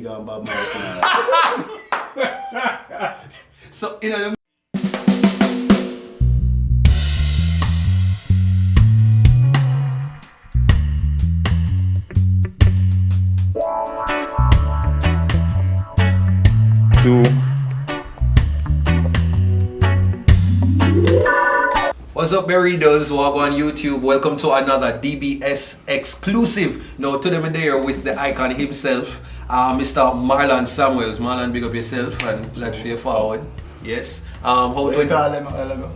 Big and Bob Marley. So, you know, what's up, Berrydos? Welcome on YouTube. Welcome to another DBS exclusive. Now, today I'm there with the icon himself, Mr. Marlon Samuels. Marlon, big up yourself and let's stay forward. Yes. How do you call them?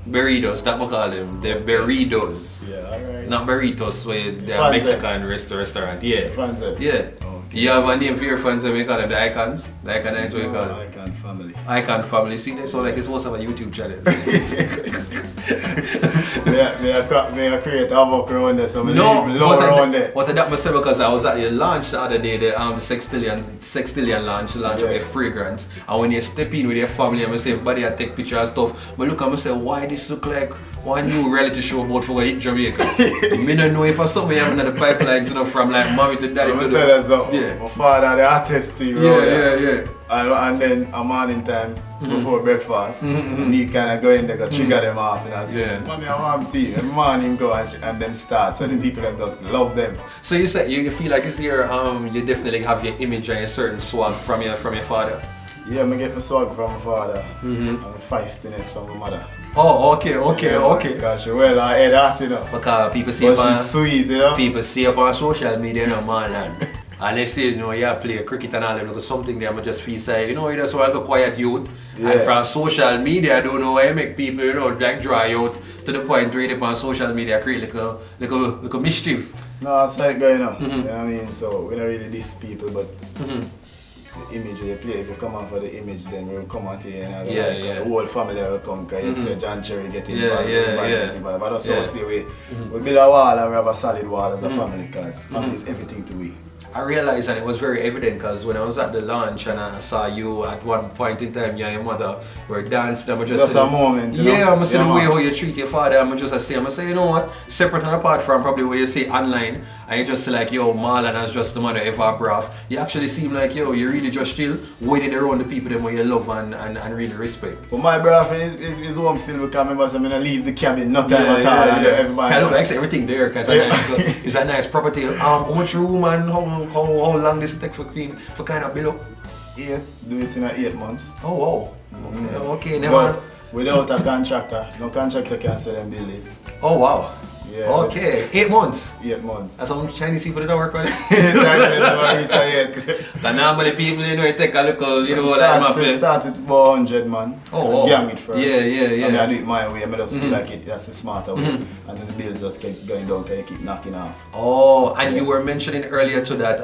Berrydos, that we call them. The Berrydos. Yeah, alright. Not burritos, where they're Mexican restaurant. Yeah. Fancy. Yeah. Okay. You have a name for your fans, we call them the icons. The iconites, what you call them? Icon family. Icon family. See, they sound like it's supposed to have a YouTube channel. May I create havoc around there, so I no, leave low around there. What that myself, because I was at your launch the other day, the Sextillion launch of your fragrance. And when you step in with your family and say, everybody I take pictures and stuff, but look at me say, why this look like one new reality show about for hit Jamaica? Me don't know if I saw me having the pipelines, you know, from like mommy to daddy to the... Yeah. My father, the artist thing, yeah. And then a morning time, before breakfast, me kind of go in there, trigger them off, and I say, Mommy, I want tea. And morning go and them start, so the people that just love them. So you said you feel like it's here, you definitely have your image and a certain swag from your father? Yeah, I get my swag from my father, and my feistiness from my mother. Oh, okay. Because she well I head out, you know. Because people see but she's sweet, you know. People see up on social media, you know, man. And they say, you know, you play cricket and all that, because something there, I just feel say, you know, you just want to quiet youth. Yeah. And from social media, I don't know why you make people, you know, like dry out to the point where they on social media create like a mischief. No, it's like going on, you know what I mean? So we don't really diss people, but the image they play, if you come out for the image, then we'll come out here and the whole family will come, because you say John Cherry get involved, but that's how we stay away. We build a wall and we have a solid wall as a family, because family is everything to we. I realized, and it was very evident, because when I was at the launch and I saw you at one point in time, you and your mother were dancing. I'm just a moment, you know? Yeah, I'm saying the way how you treat your father, I'm just say, you know what, separate and apart from probably what you say online, and you just say like, yo, Marlon as just the mother ever brought, you actually seem like, yo, you really just still waiting around the people them where you love and really respect. But my brother is home still, because I remember I'm going to leave the cabin, no time at all. Everybody kind of likes everything there, because it's a nice property. How much room and how long does it take for kind of build up? 8, do it in 8 months. Oh wow. Okay, never. Without a contractor, no contractor can sell them buildings. Oh wow. Yeah. Okay, 8 months. 8 months. That's how Chinese people don't work on it. Because normally people, you know, take a look, you know, like started with 100 man. Oh, gang it first. Yeah. And I do it my way. I just feel like that's the smarter way. And then the bills just keep going down, because you keep knocking off. Oh, and you were mentioning earlier too that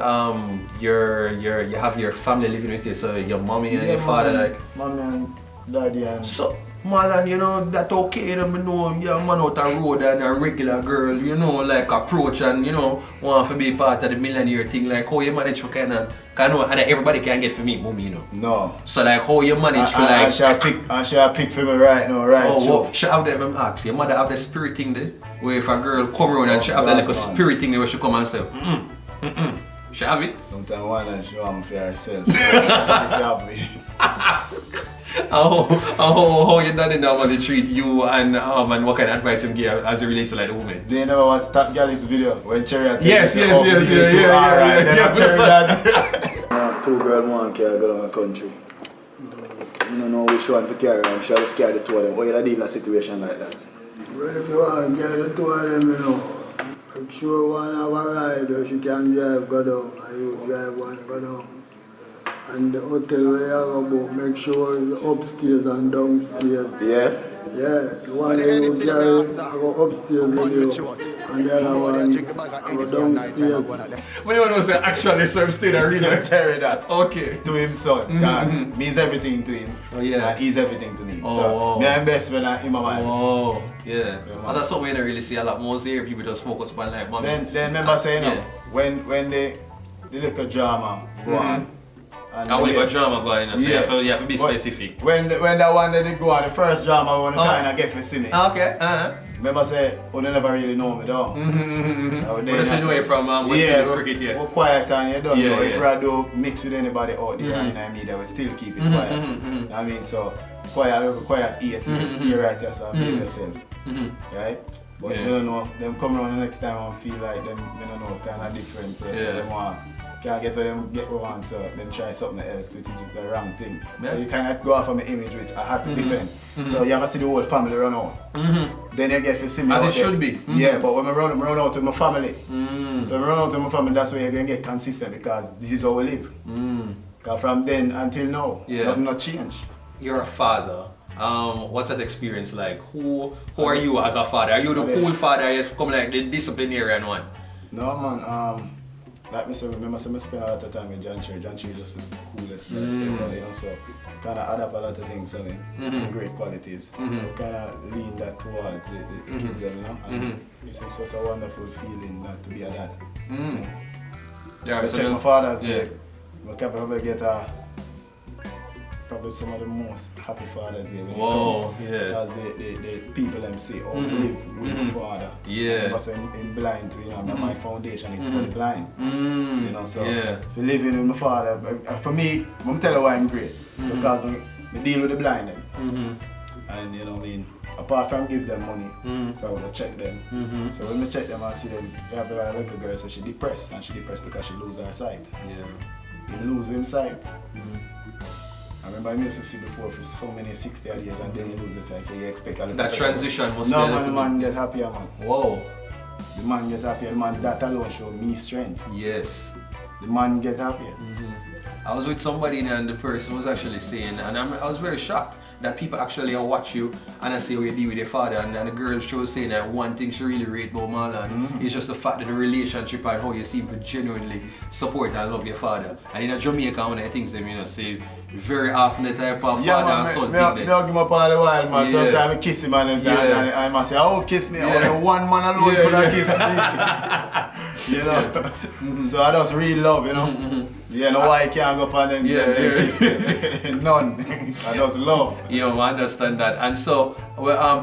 you have your family living with you, so your mommy and your father, like mommy and daddy and so. Marlon, you know, that's okay, you know, you're a man out the road and a regular girl, you know, like approach and, you know, want to be part of the millionaire thing, like how you manage for kind of, and everybody can get for me, mommy, you know. No. So like how you manage for like... I shall pick for me right now, right? Oh, well, she have that, I'm asking, your mother have the spirit thing there, where if a girl come around and she have that little spirit thing there where she come and say, she have it? Sometimes one and she want me for herself, so she have me. How your daddy normally treat you and what kind of advice him give as it relates to like the woman? They never watch Top Galley's video when Cherry had Yes. Cherry dad. 2 girls, 1 carry go down the country. I don't know which one for carry them, she just carry the 2 of them. How you deal in a situation like that? Well, if you want to carry the 2 of them, you know, I'm sure one have a ride or she can drive go down and you drive one go down. And the hotel where you go, make sure it's upstairs and downstairs. Yeah? Yeah, the one where you carry, I go upstairs with you. And the other one, I go downstairs. But you want to say actually so I'm still a reader? Terry that. Okay. To him son. God means everything to him. Oh yeah. And he's everything to me. Oh, so me and best friend in my mind. Oh yeah. And that's something we don't really see a lot more here. People just focus on like mommy. Then remember saying when the little drama go on. And when you got drama going, so you have to be specific. When that one that they go on, the first drama we want to kind of get for see me. Okay. remember say, you never really know me though. But that's anyway from West Indies cricket, yeah. We're quiet and you don't know. If yeah. I do mix with anybody out there in the media, we still keep it quiet. I mean, so quiet ear to stay right there, so behave yourself. Right? But you don't know, them come around the next time and feel like them, you don't know, kind of different. So them want, can't get what them get what want, so them try something else, which is the wrong thing. So you kind of go off from the image which I had to defend. So you ever see the whole family run out. Then you get to see me as out it there. should be. Yeah, but when I run out with my family. So when I run out with my family, that's where you're going to get consistent because this is how we live. Because from then until now, nothing not change. You're a father. What's that experience like? Who are you as a father? Are you the cool father? You come like the disciplinarian one? No man, like me say, remember I spend a lot of time with John Cherry. John Cherry is just the coolest guy ever, you know, so kind of adapt a lot of things, I mean, great qualities. Kind of lean that towards the kids, you know, and it's such a wonderful feeling not to be a dad. Yeah, I check my Father's Day, I can probably get probably some of the most happy fathers there. Whoa, because the people them say, oh, live with the father. Yeah. Because in blind too, you know, my foundation is for the blind. You know, so if you living with my father, for me, I'm telling you why I'm great. Because I deal with the blind then. And you know what I mean, apart from give them money, I will check them. So when I check them I see them, you have a little girl so she depressed, and she depressed because she lose her sight. He lose him sight. I remember I used to see before for so many 60 odd years and then he loses sight, so you expect a little that transition must be no man, the man get happier, man. Whoa. The man get happier, the man, that alone show me strength. Yes. The man get happier. I was with somebody and the person was actually saying, and I was very shocked that people actually watch you and I see how you deal with your father, and the girl she was saying that one thing she really rate about Marlon is just the fact that the relationship and how you seem to genuinely support and love your father. And in Jamaica, one of the things them you know say very often the type of father and son thing. I give him up all the while, man. Sometimes I kiss him and I must say, oh, kiss me. Only one man alone could have kissed me. You know? So I just really love, you know? Yeah, no why I can't go up and then kiss me. None. I just love. Yeah, I understand that. And so,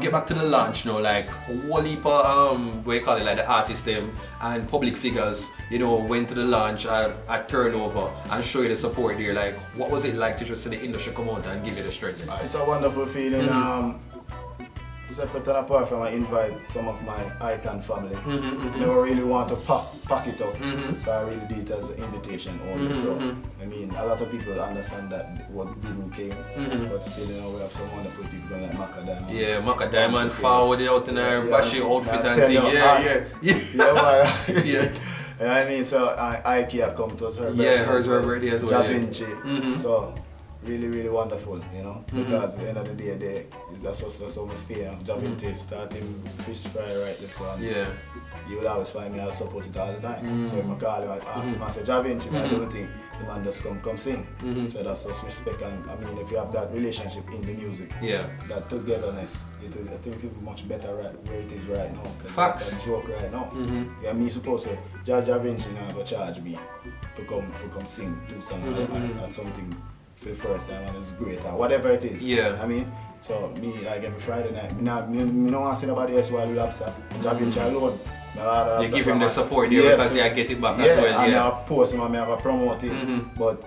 get back to the launch now, like, whole heap of, what you call it, like the artists them and public figures, you know, went to the launch at turnover and show you the support there. Like, what was it like to just see the industry come out and give you the strength? It's a wonderful feeling. Separate and apart from I invite some of my icon family. Never really want to pack it up, so I really did it as an invitation only. So I mean, a lot of people understand that what didn't came, but still, you know, we have some wonderful people like Maka Diamond. Yeah, Maka Diamond forward out in her bashy outfit and thing. Yeah. I mean, so IKEA come to us. Hers were birthday as well. Da Vinci. So. Really wonderful, you know, because at the end of the day, that's how we stay. Da Vinci starting fish fry right there, so you will always find me, I'll support it all the time. So if I call him, I ask him, I say, Da Vinci, I don't think the man just come sing. So that's just respect, and I mean, if you have that relationship in the music, that togetherness, I think it will be much better right where it is right now. Facts. That joke right now. Yeah, me supposed to, Da Vinci now go charge me to come sing, do something and something for the first time, and it's great, or whatever it is. I mean, so me like every Friday night, me don't want to see nobody else while we lobster. Da Vinci alone. You give him the support there because you get it back as well. And I post him and I promote it. But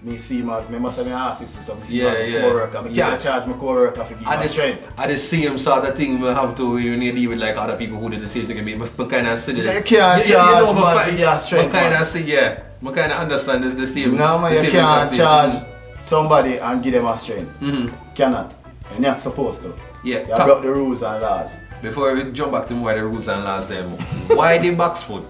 me see him as, me must have an artist, so I see my co-worker. I can't charge my co-worker for giving me strength. I the same sort of thing we have to when you deal with like other people who did the same thing. But kind of see the... You can't charge man for your strength. I kind of see, I kind of understand the same. No man, you can't charge somebody and give them a strength. Cannot. You're not supposed to. You broke the rules and laws. Before we jump back to more the rules and laws them, why the box foot?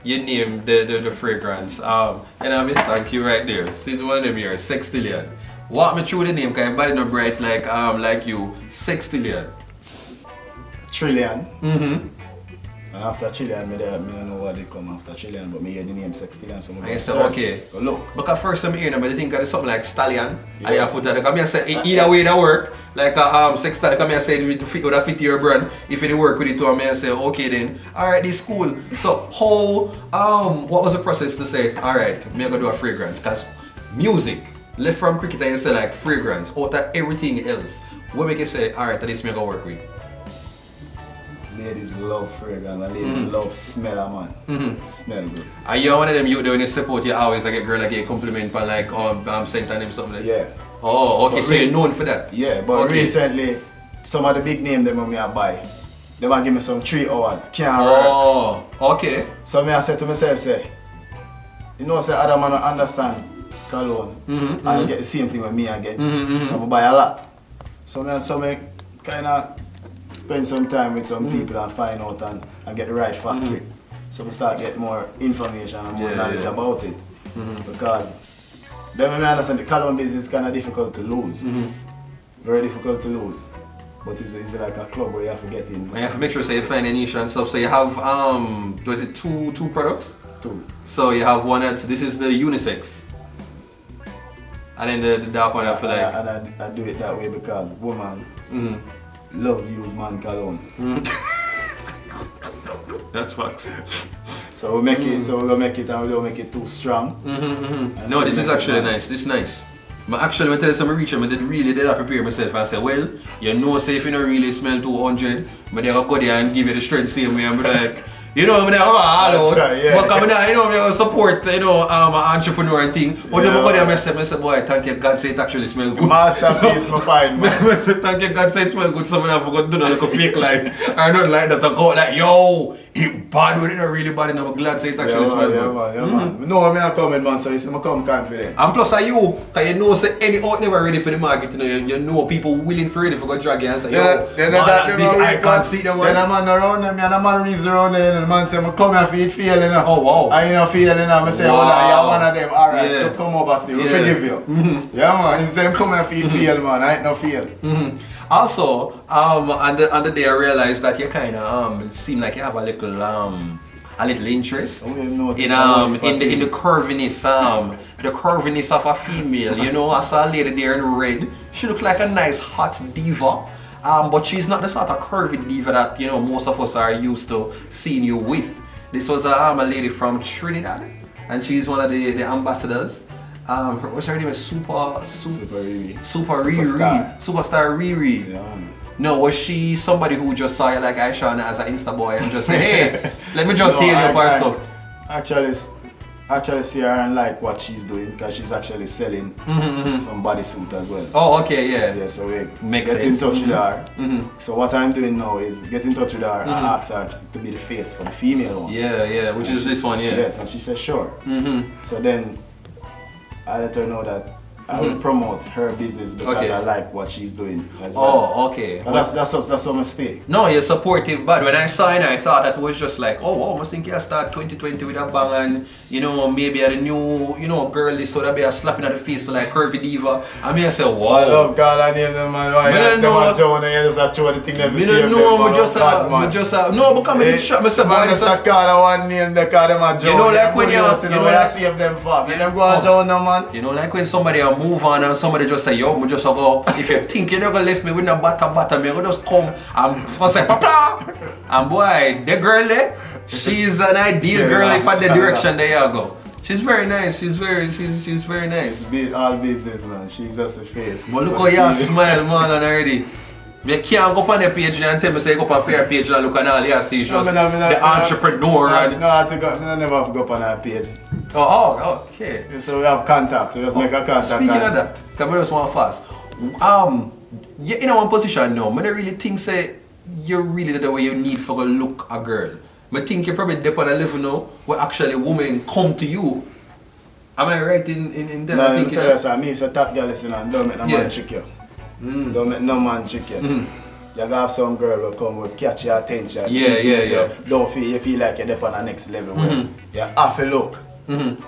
You name the fragrance. You know what I mean? Thank you right there. See the one of them here, Sextillion. Walk me through the name, cause body not bright like you. Sextillion. Trillion. And after Trillion, I don't know what they come after Trillion, but I hear the name Sextillion, so I say okay. Go look. Because first time I hear them, I think it's something like Stallion. And you put that, come here say either way that work. Like Sextillion, come here say it would fit your brand. If it work with it too, I say okay then. Alright, this is cool. So how what was the process to say, alright, I'm gonna do a fragrance? Because music, left from cricket and you say like fragrance, out of everything else, what make you say, alright, this I'm gonna work with? ladies love fragrance and ladies love smell, man. Smell good. Are you one of them you when you step out, you always like a girl like a compliment for like scent and something like Yeah. Oh, okay, But so you're known for that? Yeah, but okay. recently, some of the big names them when I buy, they want give me some 3 hours. Can't Oh, okay. So I said to myself, say, you know, say other man don't understand cologne. I get the same thing with me again. I'm buy a lot. So I kind of spend some time with some people and find out and get the right factory. So we start get more information and more knowledge about it. Because then when I understand the cologne business is kind of difficult to lose. Very difficult to lose. But it's like a club where you have to get in. And you have to make sure so you find a niche and stuff. So you have was it two products? 2. So you have one that's this is the unisex. And then the dark one I feel like. And I do it that way because women love use man cologne. That's facts. So we make it. So we're gonna make it, and we don't make it too strong. No, this is actually nice. This is nice. But actually, when I tell you something reach, I did prepare myself and say, well, you know, say if you don't really smell 200, but they're gonna go there and give you the strength same way. I'm like, you know, I'm like, oh, hello. Right, yeah. But coming down, you know, I'm gonna support, you know, an entrepreneur and thing. But then I go there and I say, boy, thank you, God say it actually smells good. Masterpiece, my fine man. I say, thank you, God say it smells good. Someone have forgot to do like a fake light or nothing like that. I go like, yo, it bad with it, not really bad enough. I'm glad say it actually smells good. Yeah, man. No, I'm not coming, man, so you see, I'm come confident. And plus, are you, because you know, say any out never ready for the market, you know people willing for it if you go drag you and say, yo, Then man, that big I can't see them. Then a man around them, and a man reason around there, and the man say, I'm come here for it feel, you know. Oh, wow. And you know, feel, you know, I say, Wow. well, you're one of them, alright, Yeah. so come over, still, we Yeah. forgive you. Yeah, man, he say, I'm coming here for it feel, man, I ain't no feel. Also, on the day I realized that you kind of seem like you have a little interest Oh, you notice in how the curviness of a female. You know, I saw a lady there in red. She looked like a nice hot diva. But she's not the sort of curvy diva that, you know, most of us are used to seeing you with. This was a lady from Trinidad, and she's one of the ambassadors. What's her name? Super Riri. Superstar Riri. Yeah, man. No, was she somebody who just saw you like Aisha as an Insta boy and just say, hey, let me just heal your bar stuff? Actually see her and like what she's doing because she's actually selling some bodysuit as well. Oh, okay, yeah. Yeah, so we Makes get in sense. touch with her. So what I'm doing now is get in touch with her and ask her to be the face for the female one. Yeah, which is this one, yeah. Yes, and she said sure. So then I let her know that I will promote her business because Okay. I like what she's doing as well. Oh, okay. And that's a mistake. No, you're supportive, but when I saw it, I thought that was just like, oh, wow, I must think you start 2020 with a bang and, you know, maybe a new, you know, girl this so that be a slapping at the face like curvy diva. I mean, I say, wow. I love God and name them, man. Why don't them know. and Joe and you just have to the thing them Me see don't them, know, man. me just Bad, man. no, because I did shot myself. Man, just a call one name, they call them a Joe. You know, like when you know, where I like- save them for. When them go on Joe now, man. You know, like when somebody move on and somebody just say, yo, me just go, if you think you're not going to leave me with no butter, me go just come and say, papa. And boy, the girl there, she's an ideal girl if at the direction there you go. She's very nice, she's very nice. It's all business, man. She's just a face. But look how you smile, man, already. You can't go up on the page and tell me say go up on fair page and look and all you see is just the entrepreneur. No, I never have to go up on her page. Oh, okay. So we have contacts, so just make a contact. Speaking of that, because I just want fast. You're in one position now. I don't really think say you're really the way you need for to look a girl. I think you're probably there on a level now where actually women come to you. Am I right in that? No, I I'm think tell you, sir, me is a top girl, listen, and don't make no man trick you. Don't make no man trick you. You gotta have some girl who come will catch your attention. Yeah. Don't feel like you're there on the next level. Where you have to look.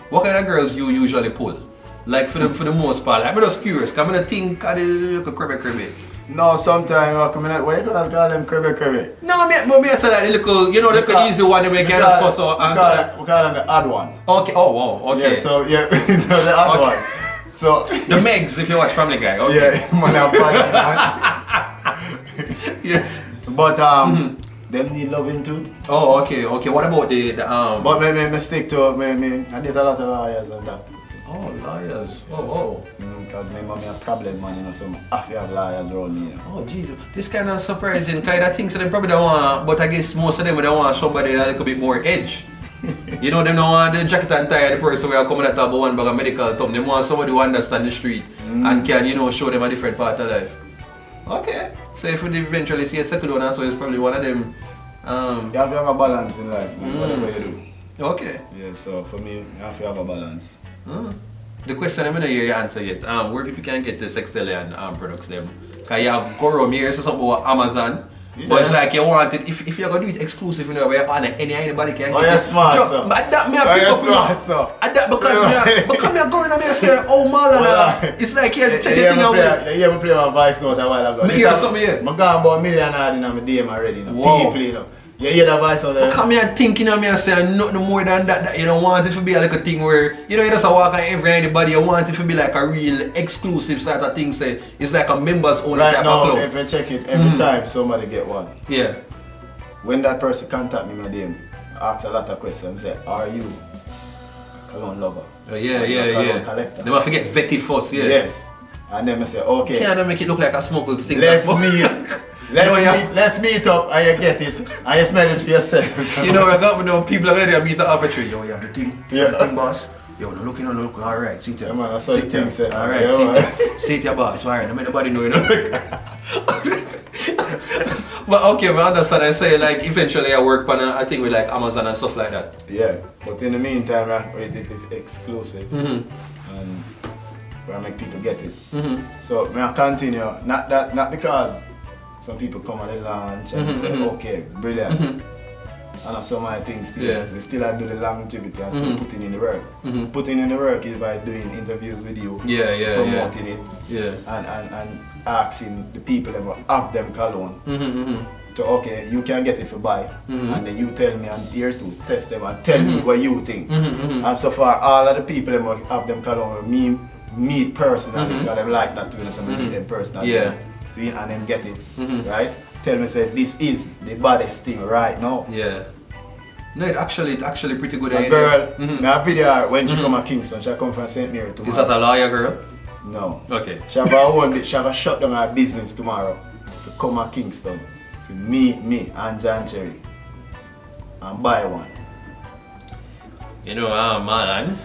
What kind of girls you usually pull? Like for the most part, like, I'm just curious, because I don't think I look a cribby. No, sometimes I come in, why you gonna call them cribby? No, I say like the little, you know, the easy one that we can just pass out. We call them the odd one. Okay, oh wow, okay. Yeah, so the odd one. So the Megs, if you watch Family Guy, okay. yeah, man, I'm bad, man. Yes. But them need loving too. Oh, okay. What about the But me stick to me. I did a lot of lawyers and that. Oh, liars. Oh. Because my mommy a problem, man, you know, so I have to have liars around me, you know. Oh, Jesus. This kind of surprising kind of things that they probably don't want, but I guess most of them don't want somebody that a little bit more edge. You know, they don't want the jacket and tie, the person who are coming at about one bag of medical thumb. They want somebody who understand the street and can, you know, show them a different part of life. Okay. So if we eventually see a Sextillion, so it's probably one of them. You have to have a balance in life, man, whatever you do. Okay. Yeah, so for me, you have to have a balance. The question I'm gonna hear you answer yet. Where people can get the Sextillion products them? Cause you have Gorum here, so something about Amazon. Yeah. But it's like you want it, if you're gonna do it exclusive, you know, where anybody can get it. You're smart, so. But that me a Oh, pick you're up, smart, so. That because me a going and me a say, oh Marlon, it's like you take the thing away. You hear me play my voice note a while ago. Me hear something here. I'm gone about $1 million in my DM already, you know. Wow. People, you know. You hear the voice out there? Come here thinking of me and saying nothing more than that you don't want it to be like a thing where you know you just walk on anybody, you want it to be like a real exclusive sort of thing, say it's like a members only Right type now, of club. if you check it, every time somebody get one. Yeah. When that person contact me, my DM, ask a lot of questions. Say, are you a cologne lover? Are you a cologne collector? They must forget vetted first, yeah. Yes. And then I say, okay. Can't make it look like a smuggled thing. Let's meet. Let's meet up and you get it and you smell it for yourself. You know, I got with people are ready to meet up after yo, yeah, the thing, Yeah. the thing, boss. Yo, no looking, alright, sit there. Yeah, man, that's how the thing said. Alright, Yeah, sit there, boss, alright, don't make nobody know, you know. But okay, I understand. I say like eventually I work on I think with like Amazon and stuff like that. Yeah, but in the meantime, it is exclusive and I make people get it. So I continue, not because some people come on the launch and say, okay, brilliant. And some of my things still. Yeah. We still have to do the longevity and still putting in the work. Putting in the work is by doing interviews with you, promoting it, and asking the people that will have them cologne to okay, you can get it for buy, and then you tell me and here's to test them and tell me what you think. And so far, all of the people that will have them cologne me meet personally because them like that too, so I meet them personally. Yeah. See, and then get it, right? Tell me say this is the baddest thing right now. Yeah. No, it's actually pretty good. A girl, I video her when she come to Kingston, she come from St. Mary tomorrow. Is that a lawyer girl? No. Okay. She have her own, she have a shut down her business tomorrow to come to Kingston to meet me and John Cherry and buy one. You know, Marlon.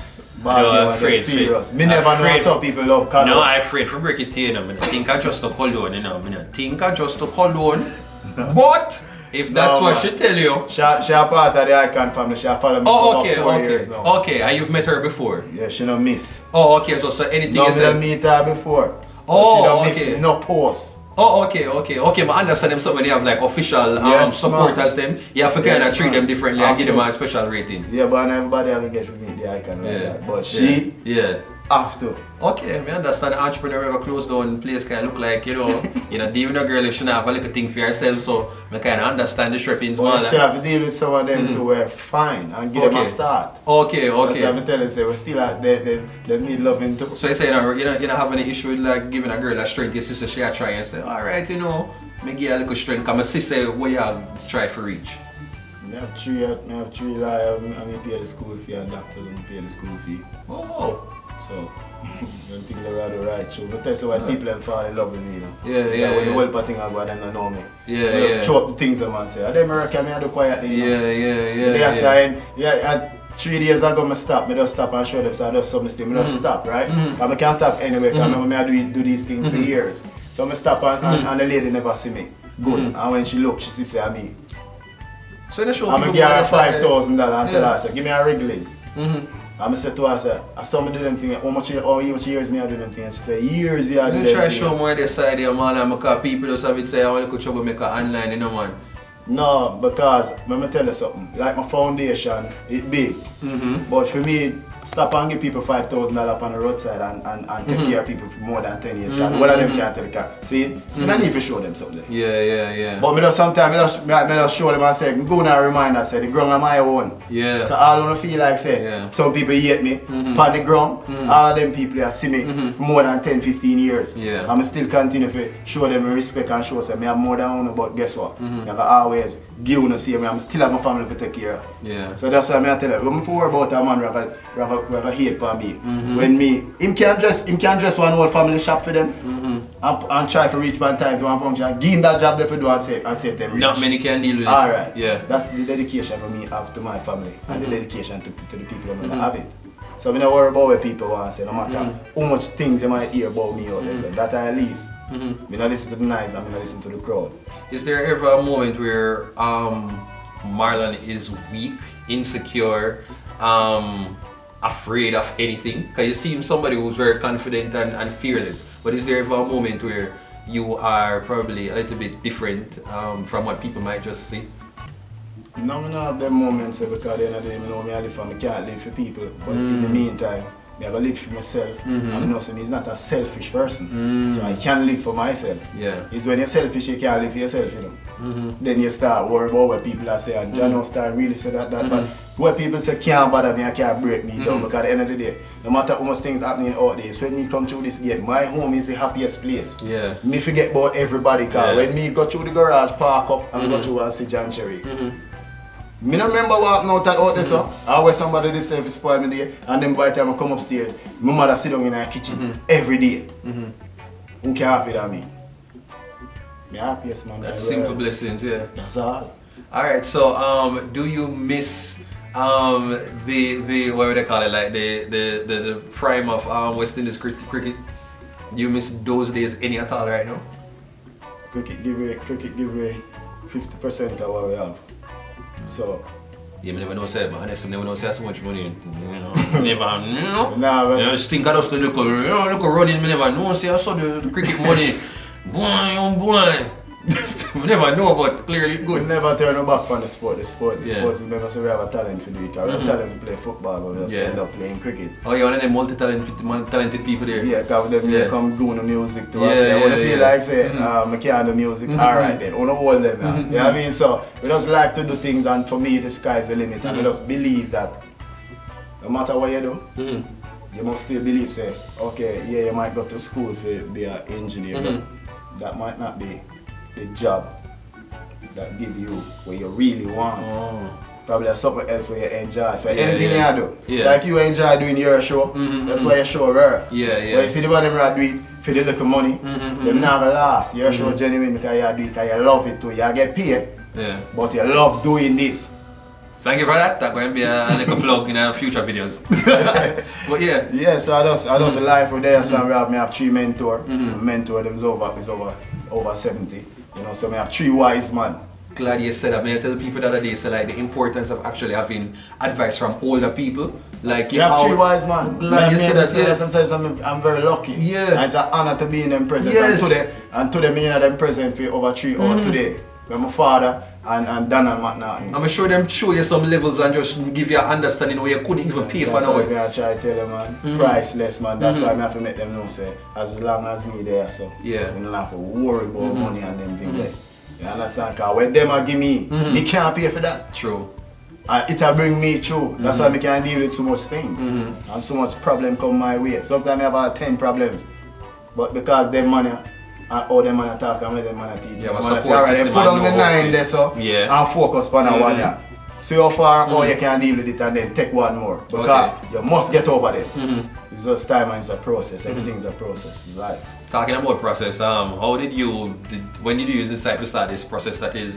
I'm serious. Me never know some people love cologne. No, I'm afraid for break it to you, I think I just a cologne, you know. I think I just a cologne. But if that's what she tell you. She a part of the Icon family. She follow me for about 4 years now. Okay, and you've met her before? Yeah, she no miss. Oh, okay, so anything No, you said? me meet her before. Oh, she don't okay. miss no post. Oh, okay, but understand them so when you have like official supporters them, you have to kind of treat them differently and give them a special rating. Yeah, but not everybody have to get to meet the Icon like that. But she have to. Okay, I understand the entrepreneur ever close down place can look like, you know, deal with a girl if she not have a little thing for herself, so I kind of understand the shrippings. But you still have to deal with some of them to where fine and give them a start. Okay. That's what I'm telling you, say, we still have, they need loving too. So you say you don't have any issue with like giving a girl a strength, your sister she try and say, alright, you know, me give her a little strength, because my sister what you have try for reach. I have three lawyers, I pay the school fee and doctors and pay the school fee. Oh. So, I don't think they're the right show. But that's why people them fall in love with me, you know. Yeah. When the whole thing I go, they don't know me. Yeah. They just throw up the things them and say, I don't work, I do quietly, you know. Yeah. They are saying, 3 days ago I stop, I just stop and show them, so I just something, I just stop, right? And I can't stop anyway, because I do these things for years. So I stop and the lady never see me. Good. And when she look, she see me. So they show I'm going to give her $5,000 and tell her, say, give me a Wrigley's. I said to her, I saw me do them things, how much years me I do them things? And she said, years I do them things. Try to show more this side here, man, because people just have it say, I want to troublemaker online, you know, man. No, because, let me tell you something, like my foundation, it's big, but for me, stop and give people $5,000 on the roadside and take care of people for more than 10 years. One of them can't tell the cat. See, I need to show them something. Yeah. But me just sometimes, I just show them and say, I'm going to remind them, say, the ground on my own. Yeah. So all I feel like, say, some people hate me, on the ground, all of them people that see me for more than 10-15 years. Yeah. I'm still continue to show them respect and show them I have more than one, but guess what? I always give you see me, I'm still have my family to take care of. Yeah. So that's why I tell you, when I worry about a man, I have a hate for me. When him can't dress one whole family shop for them and try to reach one time to one function. Give him that job there for do and say them rich. Not many can deal with it. Alright. Yeah. That's the dedication for me have to my family and the dedication to the people who have it. So I don't worry about what people want to say, no matter how much things they might hear about me out there. So that at least, I don't listen to the noise, I listen to the crowd. Is there ever a moment where Marlon is weak, insecure, afraid of anything? Because you seem somebody who's very confident and fearless. But is there ever a moment where you are probably a little bit different from what people might just see? No, I don't have them moments because at the end of the day, I know I live for me, can't live for people. But in the meantime, I have to live for myself. And I know he's not a selfish person. So I can live for myself. Yeah. It's when you're selfish, you can't live for yourself, you know. Then you start worrying about what people are saying. John start really say that. But what people say can't bother me, I can't break me down. Because at the end of the day, no matter how much things happening out there, so when me come through this gate, my home is the happiest place. Yeah. Me forget about everybody, because when me go through the garage, park up and go through and see John Cherry. Me don't remember walking out there, so I was somebody this say spoil me there, and then by the time I come upstairs, my mother sit down in her kitchen every day. Who can happy than me? Me happiest man. That's simple blessings, yeah. That's all. Alright, so do you miss the what would they call it, like the prime of West Indies cricket? Do you miss those days any at all right now? Cricket give away 50% of what we have. So yeah, I never know say, but honestly, I never know say so much money. Never, nah, but just think of us to look running. I never know say I saw the cricket money. Boy. We never know, but clearly good. We never turn our back on the sport. The sport is never say we have a talent for do it. We have talent to play football, but we just end up playing cricket. Oh, you're one of them multi-talented people there. Yeah, because them come doing the music to us. I want to feel like say, I can't do music. Alright then, I want to hold them now. You know what I mean? So we just like to do things, and for me the sky's the limit, and we just believe that no matter what you do, you must still believe say, okay, yeah, you might go to school to be an engineer, but that might not be the job that give you what you really want. Probably something else where you enjoy. So anything you do, it's like you enjoy doing your show, that's why your show work. But you see the one them do it for the little money, them never last. Your show genuine because you do it because you love it too. You get paid, but you love doing this. Thank you for that. That's going to be a little plug in our future videos. But yeah. Yeah, so I just life with there. So I have 3 mentors. Mentor them is over 70. You know, so I have 3 wise men. Glad you said that. May I tell people the other day, so like the importance of actually having advice from older people. Like you have 3 wise men. Glad you said that. Yeah. Sometimes I'm very lucky. Yeah. And it's an honor to be in them present. Yes. And today me in them present for over 3 hours today. With my father and Dan and McNaughton. I'm sure them show you some levels and just give you an understanding where you couldn't even pay for now. That's why I try to tell them, man, priceless, man. That's why I have to make them know, say, as long as me there, so we don't have to worry about money and them things like. You understand? Because when them a give me, me can't pay for that. True. And it'll bring me through. That's why I can deal with so much things. And so much problem come my way. Sometimes I have about 10 problems. But because them money, and all them man talk and them man teach. Yeah, man say, alright, put on the 9 there so and focus on that one there. See how far how you can deal with it and then take one more. Because you must get over it. It's just time and it's a process. Everything's a process. It's life. Talking about process, when did you use this site to start this process that is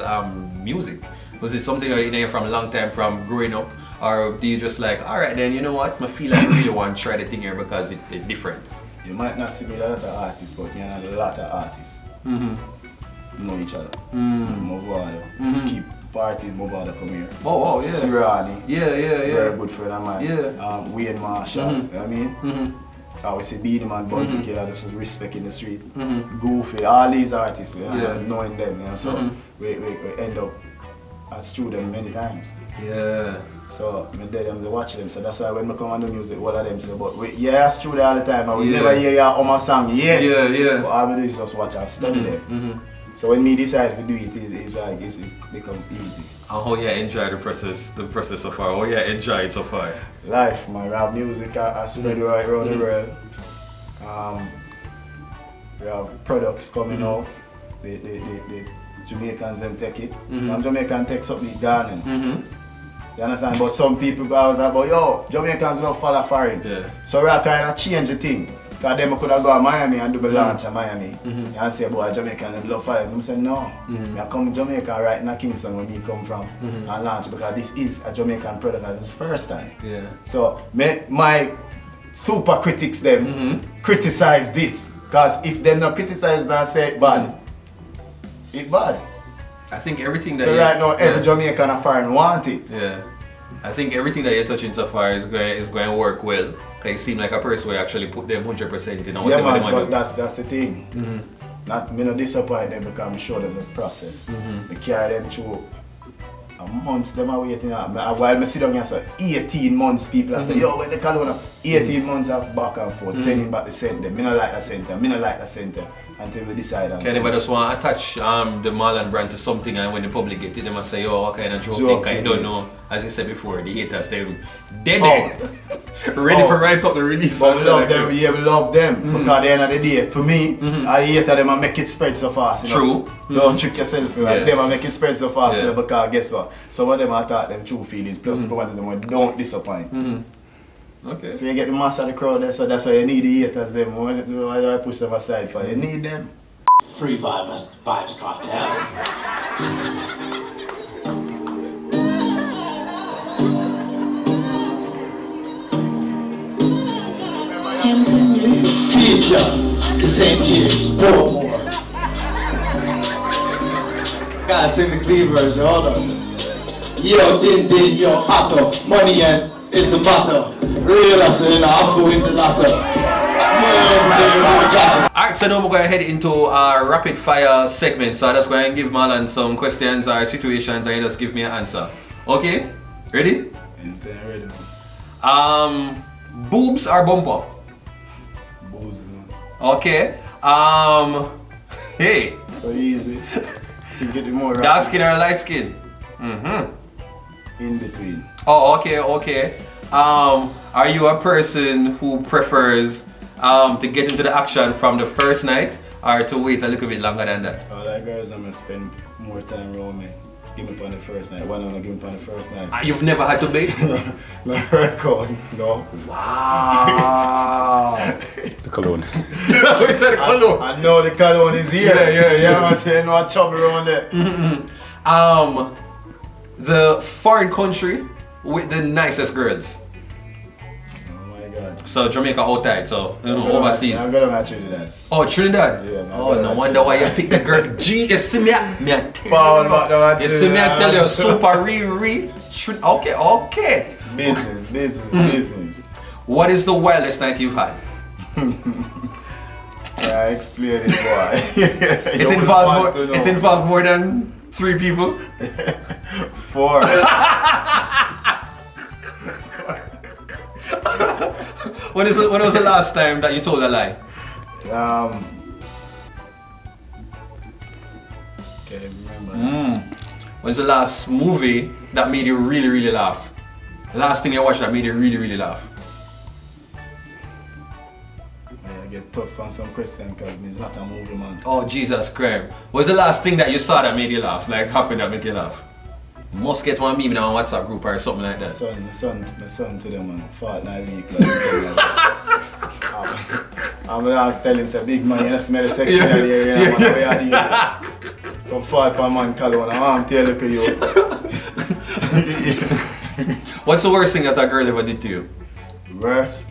music? Was it something that you know from a long time from growing up? Or do you just like, alright then, you know what, I feel like I really want to try the thing here because it's different? You might not see me a lot of artists, but you know a lot of artists know each other. Movado, keep parties, Movado come here. Oh, wow, yeah. Sirani, very good friend of mine. Yeah. Wayne Marshall, you know what I mean? I would say Beanie Man, Bun Together, just respect in the street. Goofy, all these artists, you know, knowing them, you know, so we end up at them many times. Yeah. So I did them to watch them, so that's why when I come on the music, all of them say, but I studio all the time, I will never hear your song yet. But all I do is just watch and study them. So when me decide to do it, it becomes easy. And how you enjoy the process so far? How you enjoy it so far? Life, man. We have music I spread right around the world. We have products coming out. The Jamaicans them take it. And Jamaican take something Ghanaian. You understand? But some people go out about, yo, Jamaicans don't follow foreign. Yeah. So we are kind of change the thing. Because them could have gone to Miami and do the launch in Miami. And say, boy, Jamaicans them love foreign. I say, no. I come to Jamaica right in Kingston where we come from and launch because this is a Jamaican product and it's first time. Yeah. So my super critics them criticize this. Because if they not criticize that say it bad, it's bad. I think everything that so right now every Jamaican and foreign want it. Yeah. I think everything that you're touching so far is going to work well. Because you seem like a person who actually put them 100% in whatever yeah, they man, want but to do. that's the thing. Me not disappoint them because I show them the process. I carry them through months them are waiting. While I sit down here say 18 months people say, yo, when they call on 18 months of back and forth, sending back the center. Me not like the center, until we decide on Anybody just want to attach the Marlon brand to something and when the public get it, they must say, oh, what kind of joke thing? I don't know. As you said before, the haters, they're dead. Ready for right up the release. But we love them, we love them. Because at the end of the day, to me, I hate them and make it spread so fast. You know? True. Don't trick yourself. Right? Yeah. Them make it spread so fast Yeah. because guess what? Some of them are taught them true feelings, plus one of them don't disappoint. Okay. So you get the mass of the crowd there, so that's why you need the haters them. Why you push them aside for? You need them. Free Vibes Cartel. Teacher, St. James, Baltimore. Gotta sing the clean version, hold on. Yo, din, yo, otto. Money and is the motto. Real hustle in the awful in the latter. Alright, so now we're going to head into our rapid fire segment. So I just going to give Marlon some questions or situations and you just give me an answer. Okay? Ready? Anything ready? Boobs or bumper? Boobs, man. Okay. Hey. So easy. To get it more Dark skin or light skin? in between. Oh, okay. Are you a person who prefers to get into the action from the first night or to wait a little bit longer than that? All that girls I'm gonna spend more time around me. Give me on the first night. Why not give me on the first night? You've never had to bait? No record, no. Wow. It's a cologne. We said cologne. I know the cologne is here. Yeah. I'm saying no trouble around there. The foreign country with the nicest girls. Oh my God. So Jamaica outside, so overseas. I'm gonna match you to that. Oh, Trinidad? Yeah, man, oh, no wonder why you picked the girl. G, you see me? Forward back the match. You see me? I tell you, super Okay. Business. What is the wildest night you've had? Yeah, explain it, boy. It involved more than 3 people? 4. When was the last time that you told a lie? Can't remember. When's the last movie that made you really, really laugh? The last thing you watched that made you really, really laugh? I get tough on some question because it's not a movie, man. Oh, Jesus Christ. What's the last thing that you saw that made you laugh? Like happened that make you laugh? Must get one meme in our WhatsApp group or something like that. My son to them, man. Fortnite week. Like, I'm gonna tell him, say, big man, you smell the sex in the area, man. Where are you? Come forward for a man, cologne. I'm tell look at you. What's the worst thing that a girl ever did to you? Worse?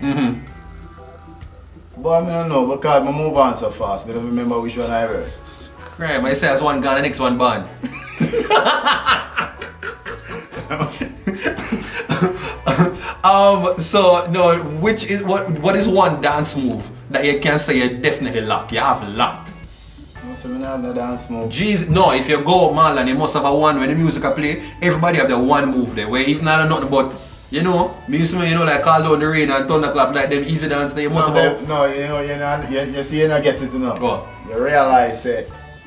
But I don't know, because I move on so fast. I don't remember which one I worse. Crime, I say as one gone, the next one born. So no, what is one dance move that you can say you definitely locked? You have locked. No, so I don't have no dance move. Jeez, no, if you go Marlon, you must have a one when the music play, everybody have the one move there where even not nothing but music, like Call Down the Rain and Thunderclap like them easy dance there, you must have you see, you don't get it enough. What? You realize the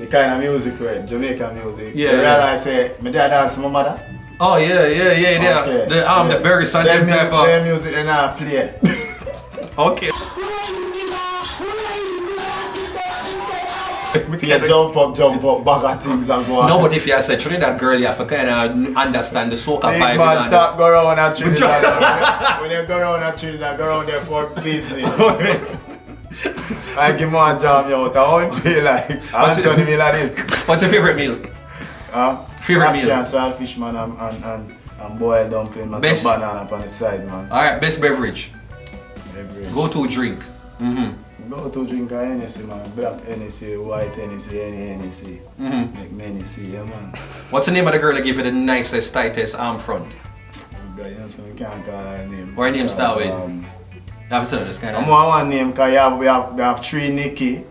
kind of music, right? Jamaican music. Yeah, you realize my dad dance with my mother. Oh yeah, Okay. the Berry Sun type of. Their music they not play. Okay. Yeah, jump up, bag of things and go on. No, but if you say Trinidad girl, you have to kind of understand the soca Big vibe. man, stop go around at Trinidad. When you go around at Trinidad, go around there for business. I give more jam you out. I won't feel like Anthony meal like this. What's your favorite meal? Favorite meal? And saltfish, man, and boiled dumpling, man. Best Some banana on the side, man. Alright, best beverage. Beverage. Go to drink. Go to drink a Hennessy, man. Black Hennessy, white Hennessy, any Hennessy. Make me Hennessy, yeah, man. What's the name of the girl that give you the nicest, tightest arm front? God, you know, so we can't call her name. What her name start with? I've said this kind of. I'm one name because we have 3 Nikki.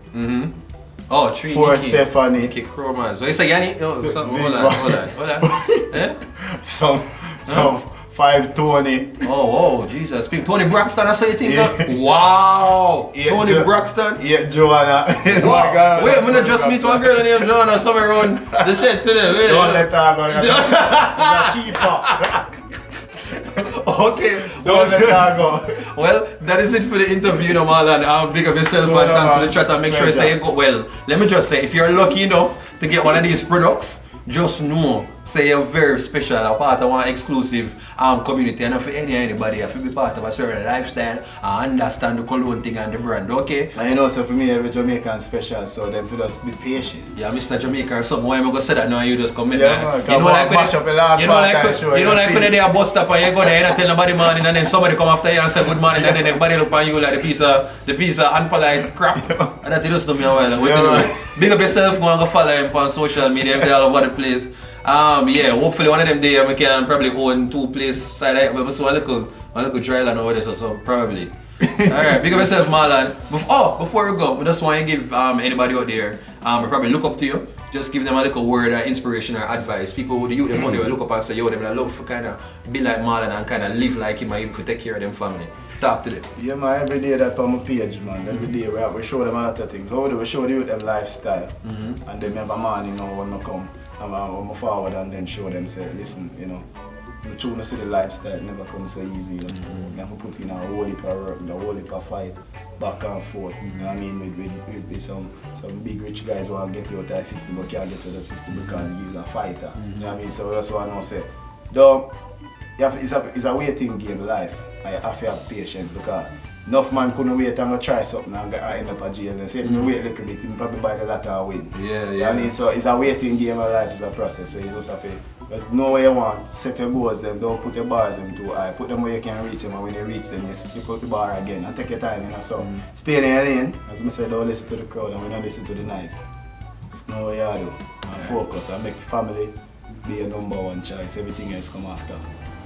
Oh, 3 4 Nikki. Stephanie. Nikki Cromans. So you say Yanni? Oh, hold on. Eh? Some 5 Tony. Oh, Jesus. Tony Braxton, I say you think that? Wow. Tony Braxton? Yeah, Joanna. Wow. Wait, I'm gonna just meet one girl named Joanna somewhere around the shed today. Wait, don't let her go. She's a keeper. Okay. Don't let her go. Well, that is it for the interview, no, Marlon. Big up yourself and thanks for the chat and make sure you say you go well. Let me just say, if you're lucky enough to get one of these products, just know, say you're very special, a part of one exclusive community, and for anybody, if you be part of a certain lifestyle and understand the cologne thing and the brand, okay? And you know, so for me, every Jamaican special, so them for just be patient. Yeah, Mr. Jamaica or something. Why am I going to say that now? You just come in. Yeah, man, you know, like when they're a bus stop and you go there and tell nobody morning, and then somebody come after you and say good morning, and then everybody look at you like the piece of unpolite crap. And that you just know me a while. Big up yourself, go and go follow him on social media, everything all over the place. Yeah, hopefully one of them days we can probably own 2 places side out, but one little dry land over there, so probably. Alright, big up yourself, Marlon. Before we go, we just want to give anybody out there, we probably look up to you, just give them a little word of inspiration or advice. People who the youth them out there look up and say, yo, them I love to kind of be like Marlon and kind of live like him and even take care of them family. Talk to them. Yeah, man, every day that on my page, man. Every day we show them a lot of things. How do we show the youth them lifestyle? And then every morning, you know, when I come, I'm forward and then show them, say, listen, you know, the truth, I see the lifestyle never comes so easy. You know? You have to put in a whole heap of work, a whole heap of fight, back and forth. You know what I mean? With some big rich guys who want to get you out of the system but can't get out of the system because he's a fighter. You know what I mean? So that's what I know, say, don't, it's a waiting game, life. I have to have patience because enough man couldn't wait and go try something and end up at jail. And say if you wait a little bit, you probably buy the latter and win. Yeah. I mean, so it's a waiting game of life, it's a process. So you just have to know where you want, set your goals them, don't put your bars them too high. Put them where you can reach them, and when you reach them, you put the bar again and take your time, you know. So stay in your lane, as I said, don't listen to the crowd and we don't listen to the noise. Just know what you do and focus and make family be your number one choice. Everything else come after.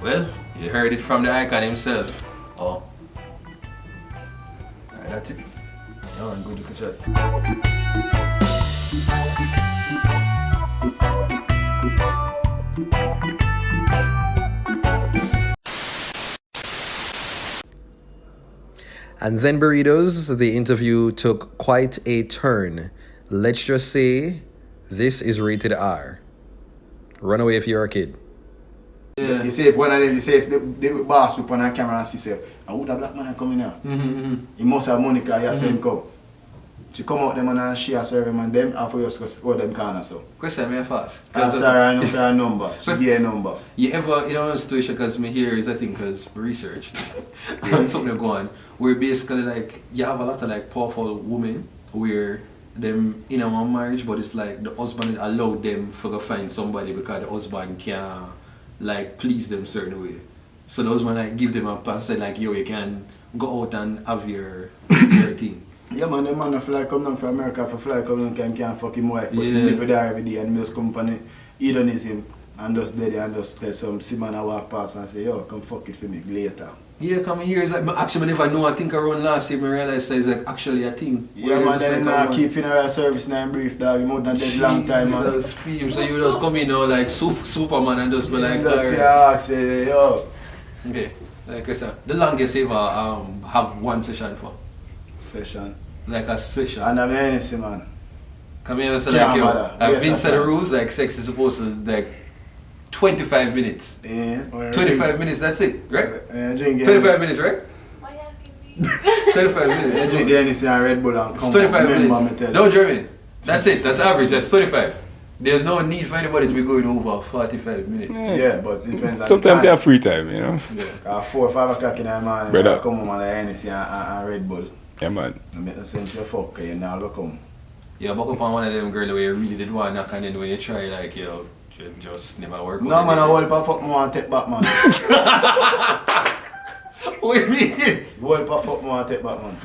Well, you heard it from the icon himself. Oh. Alright, that's it. Yo, and good to catch And then burritos, the interview took quite a turn. Let's just say this is rated R. Run away if you're a kid. Yeah. You say if one of them, you say if the boss look on a camera and see say, I would have black man coming here. He must have money because he has same come. She come out them and she has serve him and them after you just go them corner so. Question me fast. I'm sorry, I know her number. She gave a number. You ever, you know, a situation because me here is I think because research and something go on where basically like you have a lot of like powerful women where them in a marriage but it's like the husband allowed them to go find somebody because the husband can't like please them certain way. So the husband like give them up and say like yo you can go out and have your thing. Yeah man, the man fly come down from America for fly come down can't fuck him wife but he live there every day and just come on hedonism and just dead and just let some seaman walk past and say yo come fuck it for me later. Yeah, come here is like actually never know I think around last year I realized it's like actually a thing. Yeah man, then like, keep funeral service now in brief dog, more than dead long time man. So you just come in now like Superman and just be like just say yo. Okay, like I said, the longest you ever have one session for? Session. Like a session. And I'm anything man. Come here and say like yo, I've been said the rules like sex is supposed to like 25 minutes. Yeah. 25 minutes, that's it, right? 25 minutes, right? Why you asking me? 25 minutes. You drink the Hennessy and Red Bull and come 25 minutes. No German. That's it, that's average, that's 25. There's no need for anybody to be going over 45 minutes. Yeah, but it depends on Sometimes the you time. have free time, you know. Yeah. 4 or 5 o'clock in the morning, Brother. I come home and I Hennessy and Red Bull. Yeah, man. It make no sense you fuck, you now go come. Yeah, buck up on one of them girls where you really did want to knock and then when you try like you just never work. No man, I hold up a fuck more and take back man. What do you mean? Hold up a fuck more and take back man.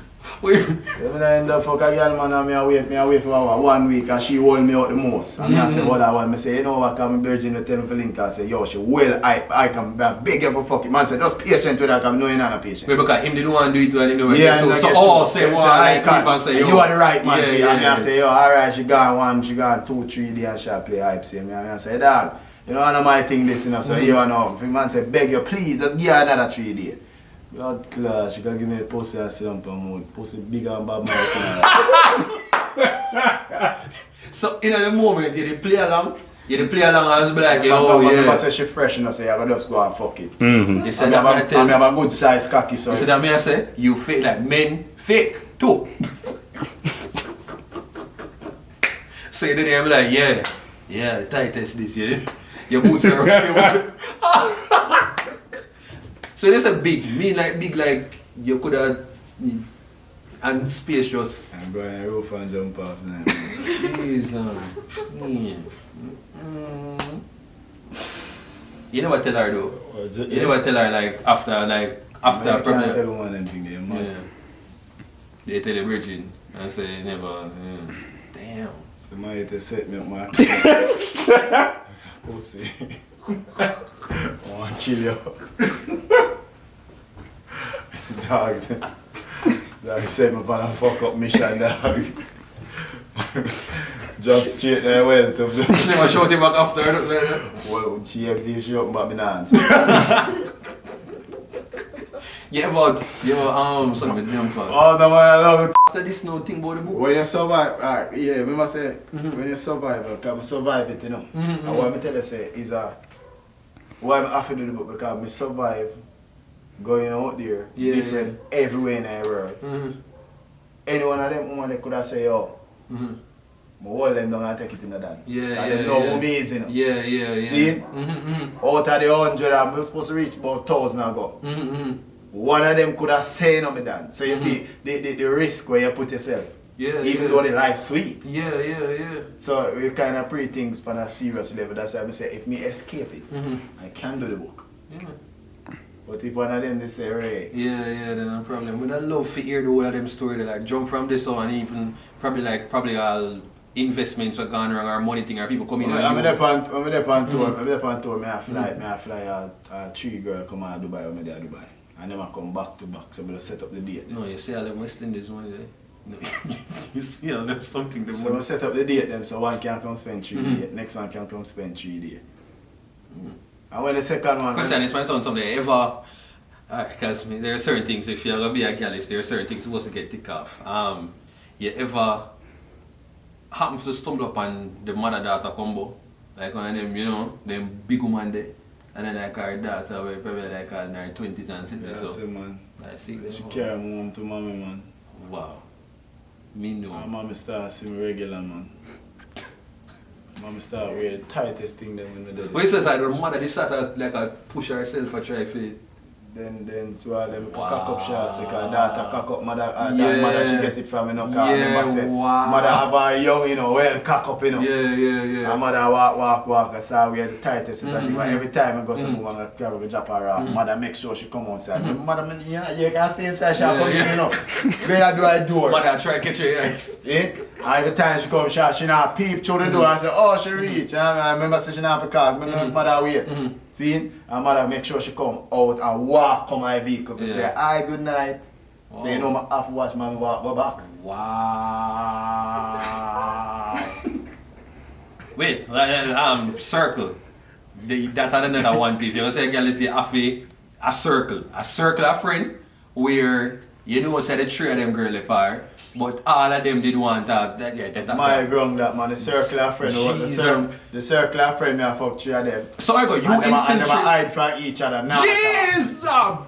What do you When I end up fuck a girl man and me away for 1 week and she hold me out the most. And I say what I want, I say, you know what, I'm virgin to tell me for link. I say, yo, she well, I can beg you for fuck it. Man say, just patient with that, I'm knowing I'm not patient. Wait, because him didn't want to do it and he didn't Yeah, want to do it. So all say one like keep and say, yo. you are the right man. Yeah, for yeah, and I yeah. say, yo, alright, she gone 2, 3 days and she play hype same. And I say, dog, you know, I know my thing this, you know, so you know, if the man say, beg you, please, just give her another 3 days. Blood clot, she can give me the pussy and sit up and move. Pussy bigger and bad mouth. So in the moment, you did play along and be like, yo, I yeah. say she fresh, you know, so you gotta just go and fuck it. You said I that, I tell have a good size cocky, so. you said that, me I say, you fake like men fake too. So you did it, I'm like, yeah, the tightest this year. Your boots are rusty. So this a big like you could have and space just. I'm going to roof and jump off now. Jeez, You never tell her though. You never tell her like after I can't probably. tell one of them things there, man. Yeah. They tell the virgin and say never. Damn. So my to set me up my pussy. I want to kill you. Dogs. Dog set me up on a fuck up mission, dog. Jump straight there, well, to She never shout him back after. well, she have she up but me not answer. Yeah, but something with them first. Oh no man, I love it. After this, no thing about the book. When you survive, alright, yeah, remember say, when you survive, because I survive it, you know. And what I tell you say is why I have to do the book, because I survive going out there, different everywhere in the world. Any one of them women they could have say, yo, I hold them down and take it in the dance. Yeah, they know who me is, you know. Yeah. See? Out of the 100, I'm supposed to reach about 1,000 ago. One of them could have said no me dance. So you see the risk where you put yourself. Even though the life sweet. Yeah. So we kind of pre things on a serious level. That's why I say if me escape it, I can do the book. Yeah. But if one of them they say, Ray. Yeah, then no problem. But I love to hear the whole of them story. They like jump from this on and even probably all investments are gone wrong or money thing or people coming in. I'm there on tour. I fly 3 girls come out of Dubai when they're Dubai. I never come back to back, so I'm going to set up the date. No, you see all them West Indies money there. No, you see all them something. So I set up the date them so one can come spend 3 days, next one can come spend 3 days. And when the second one... Question is my son something ever... Because there are certain things, if you're going to be a gallus, there are certain things supposed to get ticked off. You ever happen to stumble upon the mother-daughter combo? Like one of them, you know, them big woman there. And then like her daughter, where probably like her in her 20s and 60s. Yeah, so. see, man. I see. She carry me home to mommy, man. Wow. Me no. My mommy start see me regular, man. Mommy start wear the tightest thing them when me do it. But it says like the mother, they start like a push herself for try for it. Then so them Wow. cock up shots because daughter cock up mother Yeah. mother she get it from me no car. Yeah, Remember say wow. mother have her young, you know, well cock up, you know. Yeah. And mother walk and start wear the tightest thing. But every time I go somewhere and I carry drop her off, mother make sure she come outside. Mother you can stay inside, she come in, you know. Where do I door? Mother try to catch her, yeah. Yeah? And every time she come, she not peep through the door and say, oh, she reach. And I remember say she not have a call. Mother wait. See? And mother make sure she come out and walk come my vehicle to say, hi, good night. Wow. So you know I have to watch man walk go back. Wow. Wait, circle. That's another one piece. You know, say, girl, is a circle. A circle of friend where You know, said the three of them girl apart, but all of them did want that. My ground that man, the circle of friend, the circle of friend, me I fuck three of them. So I go, you infiltrate. And them hide from each other now. Jesus,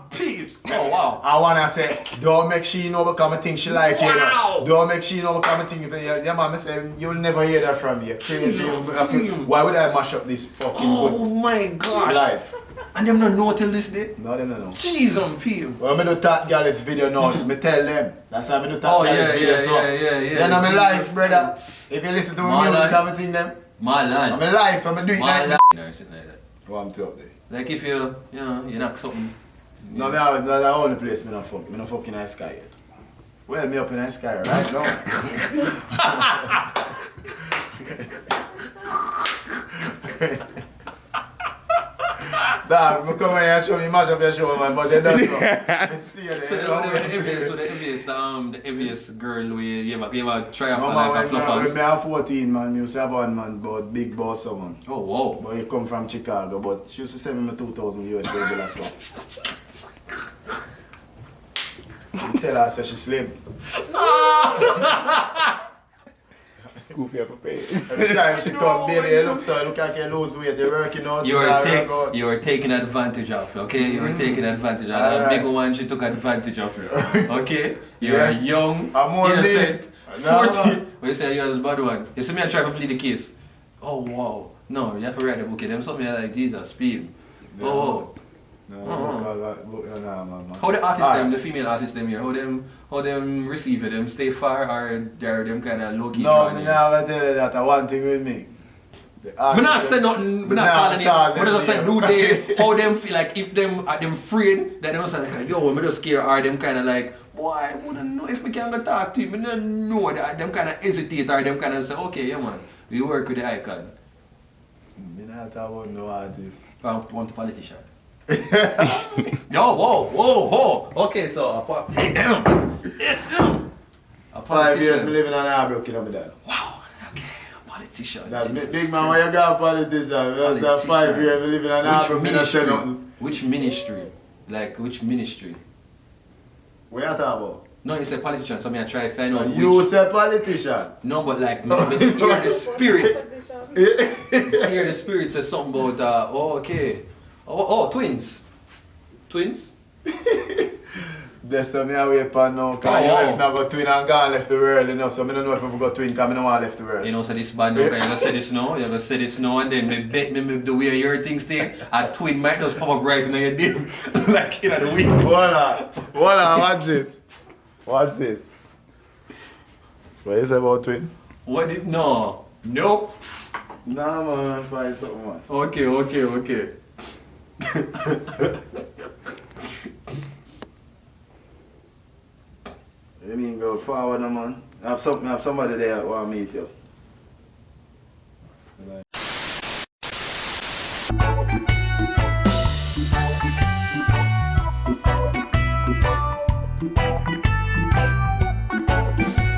peeps. Oh wow. I wanna say, don't make she know because I think she like you. Know. Don't make she know because I think yeah, man, I say you'll never hear that from you. Crazy. Why would I mash up this fucking good my gosh. life? And them not know till this day? No, them don't know. Jeez, people. Well, I do that girl this video now. Me tell them. That's how I do that girl this video. Then I'm in life, brother. If you listen to my music, I'm think them. Marlon. I'm in life. I'm do it like that. No, sitting like that. What I'm up there. Like if you knock something. No, that's the only place me not fuck. Me not fuck in the sky yet. Well, me up in the sky right now. Dog, come here and show me mash up your show, man, but they don't know. See you there. So the heaviest girl you ever try out for like a fluff when I have 14, man, I used to have one man, but big boss man. Oh, wow. But he come from Chicago, but she used to send me 2,000 US regular so. Tell her, I said she slim. School fee for pay. Every time she come, baby, you look like you lose weight, you're working out. You're taking advantage of, okay? You're taking advantage of that big one, she took advantage of you, okay? You're young, innocent, 40. But you say you're the bad one. You see me, I try to plead the case. Oh, wow. No, you have to write the book. Them something like Jesus, speed. Oh, man. How the artists them, the female artists them here, how them receive it, them stay far or they're them kind of low-key no, I'm not going to tell you that. One thing with me. I'm not saying nothing, I'm not calling it, but as I said, how them feel like if them are them afraid, that they must say like, yo, I'm just scared or them kind of like, boy, I wouldn't know if we can go talk to you, I don't know that them kind of hesitate or them kind of say, okay, yeah man, we work with the icon. I'm not talking about no artist. I want a politician. Yo, whoa. Okay, so a 5 years me living on Arbrook, you know me that. Wow, okay, a politician. That's big man, why you got a politician? That's 5 years me living on Arbrook, me not say nothing. Which ministry? Like which ministry? What you talking about? No, you say politician, so I try to find out you say politician? No, but like, hear the spirit. Hear the spirit say something about, okay. Oh, twins. Twins? That's the me away pan now, because your wife now got twin and gone left the world, you know, so I don't know if I got twin because I don't want left the world. You know, so this bad now, because you say this now, and then me bet me the way your things stay, a twin might just pop up right in your dim, like in the week. Voila, what's this? What's this? What is it about twin? What did, no. Nope. Nah man, find something man. Okay. You mean go forward man? I have somebody there who want to meet you.